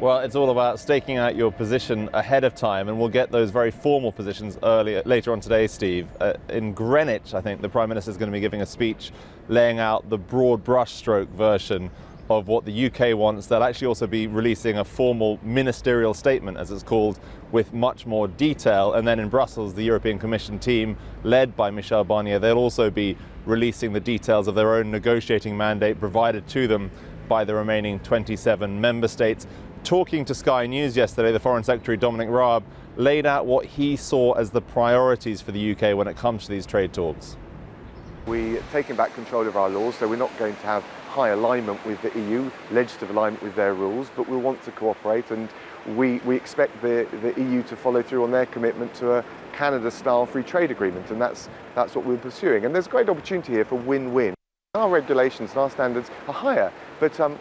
Well, it's all about staking out your position ahead of time, and we'll get those very formal positions later on today, Steve. In Greenwich, I think the Prime Minister is going to be giving a speech laying out the broad brushstroke version of what the UK wants. They'll actually also be releasing a formal ministerial statement, as it's called, with much more detail. And then in Brussels, the European Commission team, led by Michel Barnier, they'll also be releasing the details of their own negotiating mandate provided to them by the remaining 27 member states. Talking to Sky News yesterday, the Foreign Secretary Dominic Raab laid out what he saw as the priorities for the UK when it comes to these trade talks. We're taking back control of our laws, so we're not going to have high alignment with the EU, legislative alignment with their rules, but we'll want to cooperate, and we expect the EU to follow through on their commitment to a Canada-style free trade agreement, and that's what we're pursuing. And there's a great opportunity here for win-win. Our regulations and our standards are higher, but I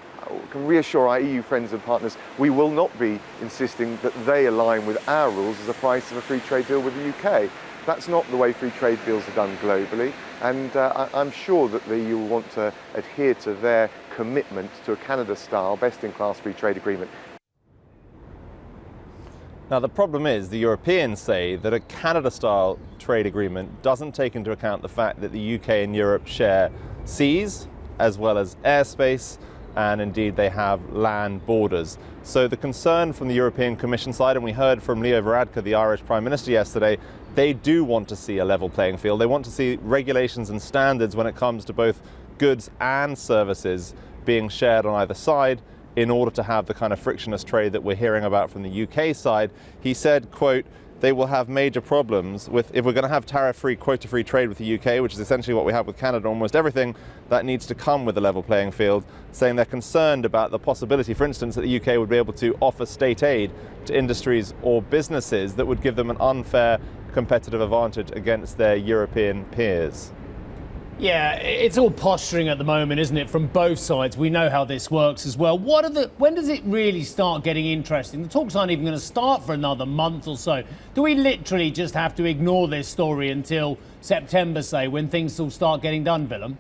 can reassure our EU friends and partners we will not be insisting that they align with our rules as the price of a free trade deal with the UK. That's not the way free trade deals are done globally, and I'm sure that the EU will want to adhere to their commitment to a Canada-style, best-in-class free trade agreement. Now, the problem is the Europeans say that a Canada-style trade agreement doesn't take into account the fact that the UK and Europe share seas as well as airspace, and indeed they have land borders. So the concern from the European Commission side, and we heard from Leo Varadkar, the Irish Prime Minister, yesterday, they do want to see a level playing field. They want to see regulations and standards when it comes to both goods and services being shared on either side in order to have the kind of frictionless trade that we're hearing about from the UK side. He said, quote, they will have major problems with, if we're going to have tariff-free, quota-free trade with the UK, which is essentially what we have with Canada, almost everything that needs to come with a level playing field, saying they're concerned about the possibility, for instance, that the UK would be able to offer state aid to industries or businesses that would give them an unfair competitive advantage against their European peers. Yeah, it's all posturing at the moment, isn't it, from both sides? We know how this works as well. When does it really start getting interesting? The talks aren't even going to start for another month or so. Do we literally just have to ignore this story until September, say, when things will start getting done, Willem?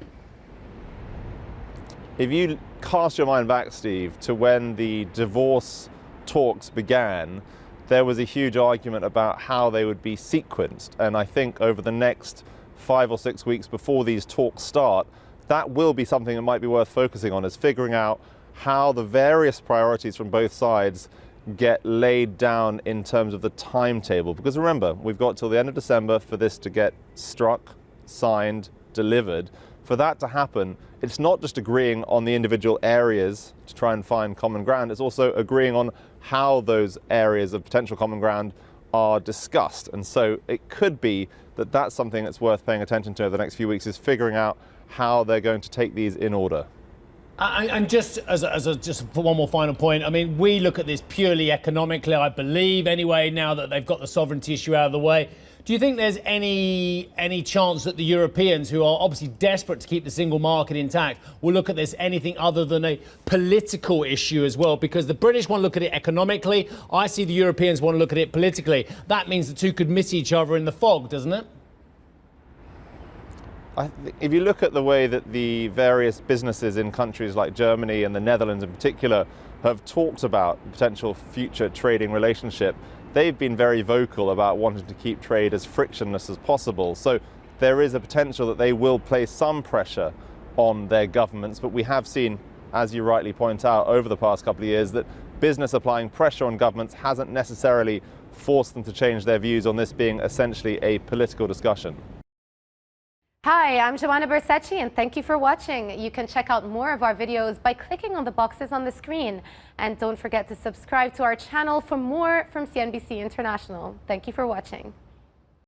If you cast your mind back, Steve, to when the divorce talks began, there was a huge argument about how they would be sequenced. And I think over the next 5 or 6 weeks before these talks start, that will be something that might be worth focusing on, is figuring out how the various priorities from both sides get laid down in terms of the timetable. Because remember, we've got till the end of December for this to get struck, signed, delivered. For that to happen, it's not just agreeing on the individual areas to try and find common ground, it's also agreeing on how those areas of potential common ground are discussed. And so it could be that that's something that's worth paying attention to over the next few weeks, is figuring out how they're going to take these in order. And just just for one more final point, I mean, we look at this purely economically, I believe, anyway, now that they've got the sovereignty issue out of the way. Do you think there's any chance that the Europeans, who are obviously desperate to keep the single market intact, will look at this anything other than a political issue as well? Because the British want to look at it economically. I see the Europeans want to look at it politically. That means the two could miss each other in the fog, doesn't it? If you look at the way that the various businesses in countries like Germany and the Netherlands in particular have talked about potential future trading relationship, they've been very vocal about wanting to keep trade as frictionless as possible. So there is a potential that they will place some pressure on their governments. But we have seen, as you rightly point out, over the past couple of years, that business applying pressure on governments hasn't necessarily forced them to change their views on this being essentially a political discussion. Hi, I'm Joanna Bersecci, and thank you for watching. You can check out more of our videos by clicking on the boxes on the screen. And don't forget to subscribe to our channel for more from CNBC International. Thank you for watching.